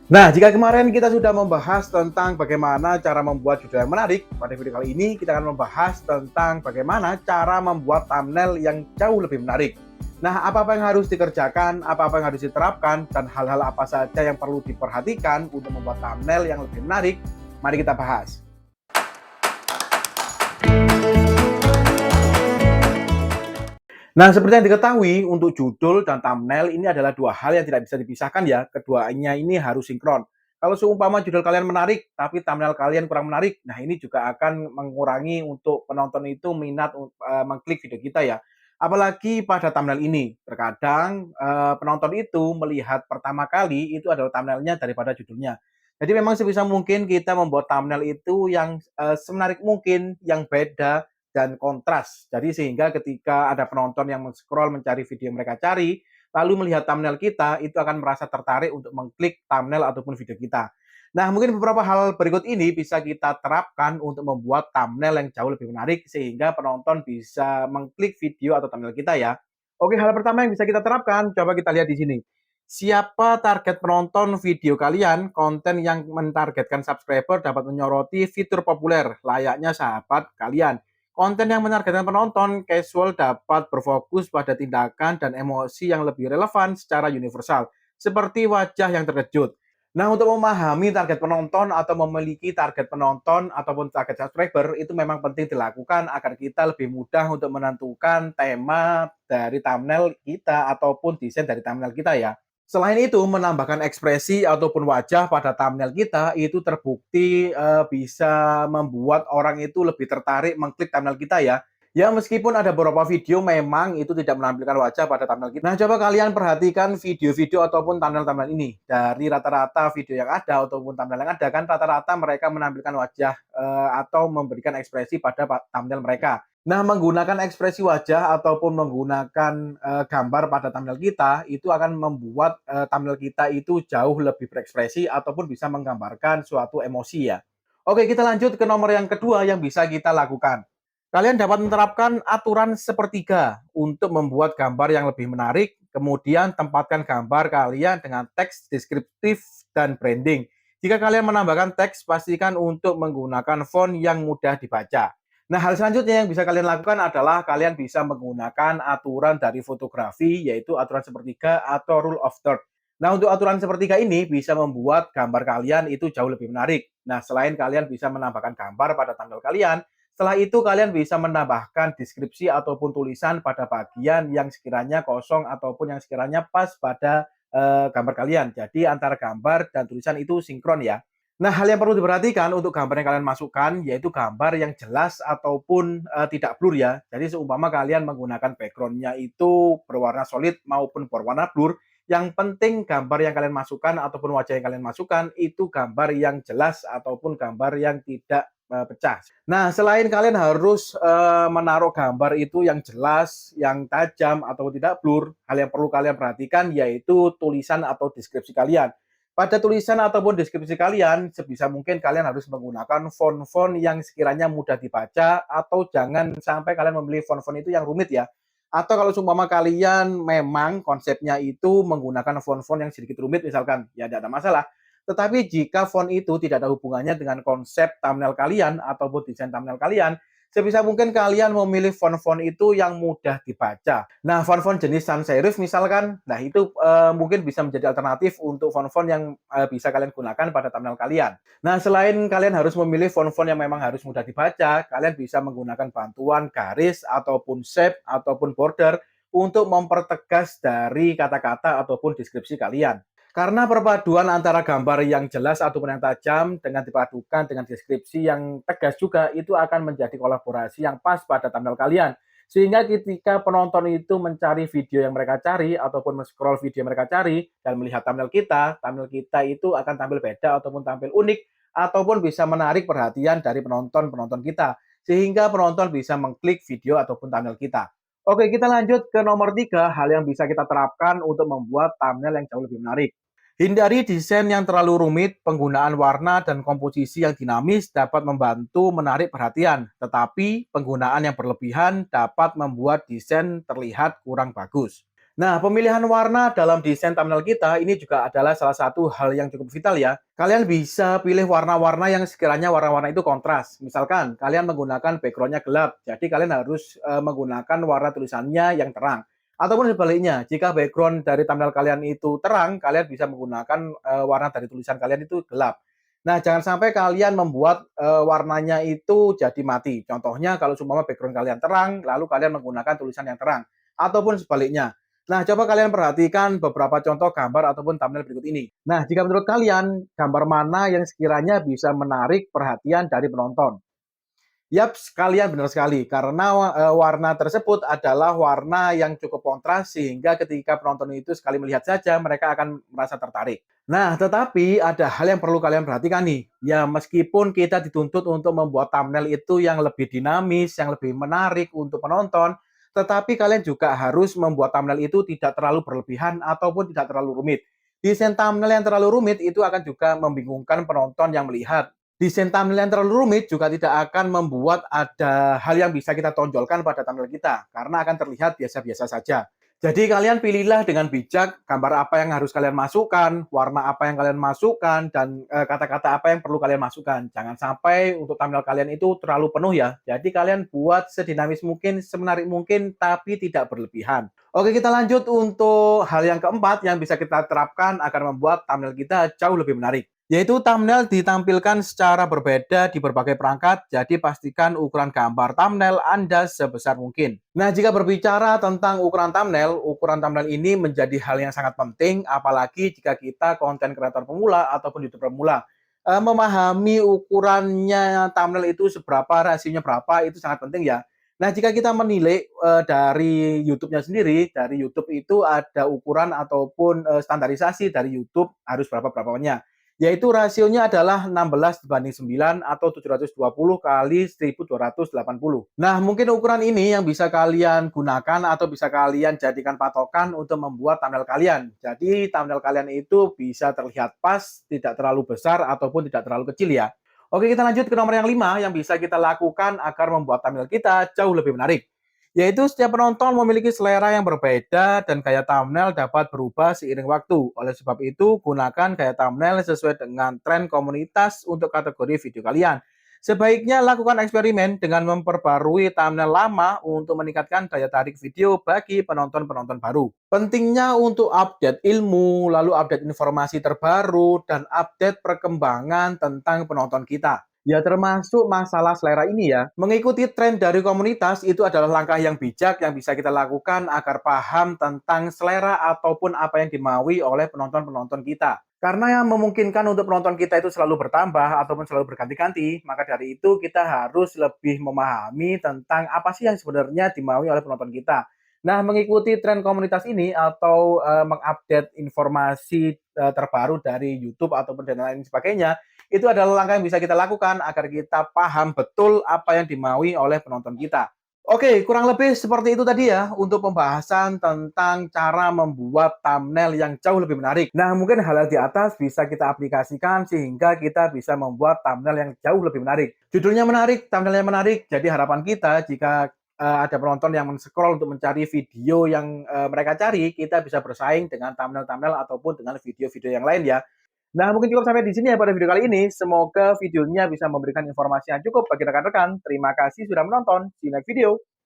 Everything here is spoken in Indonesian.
Nah, jika kemarin kita sudah membahas tentang bagaimana cara membuat judul yang menarik, pada video kali ini kita akan membahas tentang bagaimana cara membuat thumbnail yang jauh lebih menarik. Nah, apa-apa yang harus dikerjakan, apa-apa yang harus diterapkan, dan hal-hal apa saja yang perlu diperhatikan untuk membuat thumbnail yang lebih menarik, mari kita bahas. Nah, seperti yang diketahui, untuk judul dan thumbnail ini adalah dua hal yang tidak bisa dipisahkan ya. Keduanya ini harus sinkron. Kalau seumpama judul kalian menarik, tapi thumbnail kalian kurang menarik, nah ini juga akan mengurangi untuk penonton itu minat mengklik video kita ya. Apalagi pada thumbnail ini. Terkadang penonton itu melihat pertama kali itu adalah thumbnailnya daripada judulnya. Jadi memang sebisa mungkin kita membuat thumbnail itu yang semenarik mungkin, yang beda, dan kontras. Jadi sehingga ketika ada penonton yang scroll mencari video yang mereka cari, lalu melihat thumbnail kita, itu akan merasa tertarik untuk mengklik thumbnail ataupun video kita. Nah, mungkin beberapa hal berikut ini bisa kita terapkan untuk membuat thumbnail yang jauh lebih menarik sehingga penonton bisa mengklik video atau thumbnail kita ya. Oke, hal pertama yang bisa kita terapkan, coba kita lihat di sini. Siapa target penonton video kalian, konten yang mentargetkan subscriber dapat menyoroti fitur populer layaknya sahabat kalian. Konten yang menargetkan penonton casual dapat berfokus pada tindakan dan emosi yang lebih relevan secara universal, seperti wajah yang terkejut. Nah, untuk memahami target penonton atau memiliki target penonton ataupun target subscriber itu memang penting dilakukan agar kita lebih mudah untuk menentukan tema dari thumbnail kita ataupun desain dari thumbnail kita ya. Selain itu, menambahkan ekspresi ataupun wajah pada thumbnail kita itu terbukti bisa membuat orang itu lebih tertarik mengklik thumbnail kita ya. Ya, meskipun ada beberapa video memang itu tidak menampilkan wajah pada thumbnail kita. Nah, coba kalian perhatikan video-video ataupun thumbnail-thumbnail ini. Dari rata-rata video yang ada ataupun thumbnail yang ada kan rata-rata mereka menampilkan wajah atau memberikan ekspresi pada thumbnail mereka. Nah, menggunakan ekspresi wajah ataupun menggunakan gambar pada thumbnail kita itu akan membuat thumbnail kita itu jauh lebih berekspresi ataupun bisa menggambarkan suatu emosi ya. Oke, kita lanjut ke nomor yang kedua yang bisa kita lakukan. Kalian dapat menerapkan aturan sepertiga untuk membuat gambar yang lebih menarik, kemudian tempatkan gambar kalian dengan teks deskriptif dan branding. Jika kalian menambahkan teks, pastikan untuk menggunakan font yang mudah dibaca. Nah, hal selanjutnya yang bisa kalian lakukan adalah kalian bisa menggunakan aturan dari fotografi, yaitu aturan sepertiga atau rule of third. Nah, untuk aturan sepertiga ini bisa membuat gambar kalian itu jauh lebih menarik. Nah, selain kalian bisa menambahkan gambar pada thumbnail kalian, setelah itu kalian bisa menambahkan deskripsi ataupun tulisan pada bagian yang sekiranya kosong ataupun yang sekiranya pas pada gambar kalian. Jadi antara gambar dan tulisan itu sinkron ya. Nah, hal yang perlu diperhatikan untuk gambar yang kalian masukkan yaitu gambar yang jelas ataupun tidak blur ya. Jadi seumpama kalian menggunakan background-nya itu berwarna solid maupun berwarna blur, yang penting gambar yang kalian masukkan ataupun wajah yang kalian masukkan itu gambar yang jelas ataupun gambar yang tidak pecah. Nah, selain kalian harus menaruh gambar itu yang jelas, yang tajam atau tidak blur, hal yang perlu kalian perhatikan yaitu tulisan atau deskripsi kalian. Pada tulisan ataupun deskripsi kalian, sebisa mungkin kalian harus menggunakan font-font yang sekiranya mudah dibaca atau jangan sampai kalian memilih font-font itu yang rumit ya. Atau kalau seumpama kalian memang konsepnya itu menggunakan font-font yang sedikit rumit misalkan, ya tidak ada masalah. Tetapi jika font itu tidak ada hubungannya dengan konsep thumbnail kalian ataupun desain thumbnail kalian, sebisa mungkin kalian memilih font-font itu yang mudah dibaca. Nah, font-font jenis sans serif misalkan, nah itu mungkin bisa menjadi alternatif untuk font-font yang bisa kalian gunakan pada thumbnail kalian. Nah, selain kalian harus memilih font-font yang memang harus mudah dibaca, kalian bisa menggunakan bantuan garis ataupun shape ataupun border untuk mempertegas dari kata-kata ataupun deskripsi kalian. Karena perpaduan antara gambar yang jelas ataupun yang tajam dengan dipadukan dengan deskripsi yang tegas juga itu akan menjadi kolaborasi yang pas pada thumbnail kalian. Sehingga ketika penonton itu mencari video yang mereka cari ataupun men-scroll video yang mereka cari dan melihat thumbnail kita itu akan tampil beda ataupun tampil unik ataupun bisa menarik perhatian dari penonton-penonton kita. Sehingga penonton bisa mengklik video ataupun thumbnail kita. Oke, kita lanjut ke nomor 3, hal yang bisa kita terapkan untuk membuat thumbnail yang jauh lebih menarik. Hindari desain yang terlalu rumit, penggunaan warna dan komposisi yang dinamis dapat membantu menarik perhatian, tetapi penggunaan yang berlebihan dapat membuat desain terlihat kurang bagus. Nah, pemilihan warna dalam desain thumbnail kita ini juga adalah salah satu hal yang cukup vital ya. Kalian bisa pilih warna-warna yang sekiranya warna-warna itu kontras. Misalkan kalian menggunakan backgroundnya gelap, jadi kalian harus menggunakan warna tulisannya yang terang. Ataupun sebaliknya, jika background dari thumbnail kalian itu terang, kalian bisa menggunakan warna dari tulisan kalian itu gelap. Nah, jangan sampai kalian membuat warnanya itu jadi mati. Contohnya kalau seumpama background kalian terang, lalu kalian menggunakan tulisan yang terang. Ataupun sebaliknya. Nah, coba kalian perhatikan beberapa contoh gambar ataupun thumbnail berikut ini. Nah, jika menurut kalian, gambar mana yang sekiranya bisa menarik perhatian dari penonton? Yaps, kalian benar sekali. Karena warna tersebut adalah warna yang cukup kontras sehingga ketika penonton itu sekali melihat saja mereka akan merasa tertarik. Nah, tetapi ada hal yang perlu kalian perhatikan nih. Ya, meskipun kita dituntut untuk membuat thumbnail itu yang lebih dinamis, yang lebih menarik untuk penonton, tetapi kalian juga harus membuat thumbnail itu tidak terlalu berlebihan ataupun tidak terlalu rumit. Desain thumbnail yang terlalu rumit itu akan juga membingungkan penonton yang melihat. Desain thumbnail yang terlalu rumit juga tidak akan membuat ada hal yang bisa kita tonjolkan pada thumbnail kita, karena akan terlihat biasa-biasa saja. Jadi kalian pilihlah dengan bijak gambar apa yang harus kalian masukkan, warna apa yang kalian masukkan, dan kata-kata apa yang perlu kalian masukkan. Jangan sampai untuk thumbnail kalian itu terlalu penuh ya. Jadi kalian buat sedinamis mungkin, semenarik mungkin, tapi tidak berlebihan. Oke, kita lanjut untuk hal yang keempat yang bisa kita terapkan agar membuat thumbnail kita jauh lebih menarik. Yaitu thumbnail ditampilkan secara berbeda di berbagai perangkat, jadi pastikan ukuran gambar thumbnail Anda sebesar mungkin. Nah, jika berbicara tentang ukuran thumbnail ini menjadi hal yang sangat penting, apalagi jika kita konten kreator pemula ataupun YouTuber pemula. Memahami ukurannya thumbnail itu seberapa, rasionya berapa, itu sangat penting ya. Nah, jika kita menilai dari YouTube-nya sendiri, dari YouTube itu ada ukuran ataupun standarisasi dari YouTube harus berapa-berapanya, yaitu rasionya adalah 16:9 atau 720 kali 1280. Nah, mungkin ukuran ini yang bisa kalian gunakan atau bisa kalian jadikan patokan untuk membuat thumbnail kalian. Jadi, thumbnail kalian itu bisa terlihat pas, tidak terlalu besar ataupun tidak terlalu kecil ya. Oke, kita lanjut ke nomor yang 5 yang bisa kita lakukan agar membuat thumbnail kita jauh lebih menarik. Yaitu setiap penonton memiliki selera yang berbeda dan gaya thumbnail dapat berubah seiring waktu. Oleh sebab itu, gunakan gaya thumbnail sesuai dengan tren komunitas untuk kategori video kalian. Sebaiknya lakukan eksperimen dengan memperbarui thumbnail lama untuk meningkatkan daya tarik video bagi penonton-penonton baru. Pentingnya untuk update ilmu, lalu update informasi terbaru, dan update perkembangan tentang penonton kita. Ya, termasuk masalah selera ini ya. Mengikuti tren dari komunitas itu adalah langkah yang bijak yang bisa kita lakukan agar paham tentang selera ataupun apa yang dimaui oleh penonton-penonton kita. Karena yang memungkinkan untuk penonton kita itu selalu bertambah ataupun selalu berganti-ganti, maka dari itu kita harus lebih memahami tentang apa sih yang sebenarnya dimaui oleh penonton kita. Nah, mengikuti tren komunitas ini atau mengupdate informasi terbaru dari YouTube ataupun dan lain sebagainya, itu adalah langkah yang bisa kita lakukan agar kita paham betul apa yang dimaui oleh penonton kita. Oke, kurang lebih seperti itu tadi ya untuk pembahasan tentang cara membuat thumbnail yang jauh lebih menarik. Nah, mungkin hal-hal di atas bisa kita aplikasikan sehingga kita bisa membuat thumbnail yang jauh lebih menarik. Judulnya menarik, thumbnailnya menarik. Jadi harapan kita jika ada penonton yang men-scroll untuk mencari video yang mereka cari, kita bisa bersaing dengan thumbnail-thumbnail ataupun dengan video-video yang lain ya. Nah, mungkin cukup sampai di sini ya pada video kali ini. Semoga videonya bisa memberikan informasi yang cukup bagi rekan-rekan. Terima kasih sudah menonton. See you next video.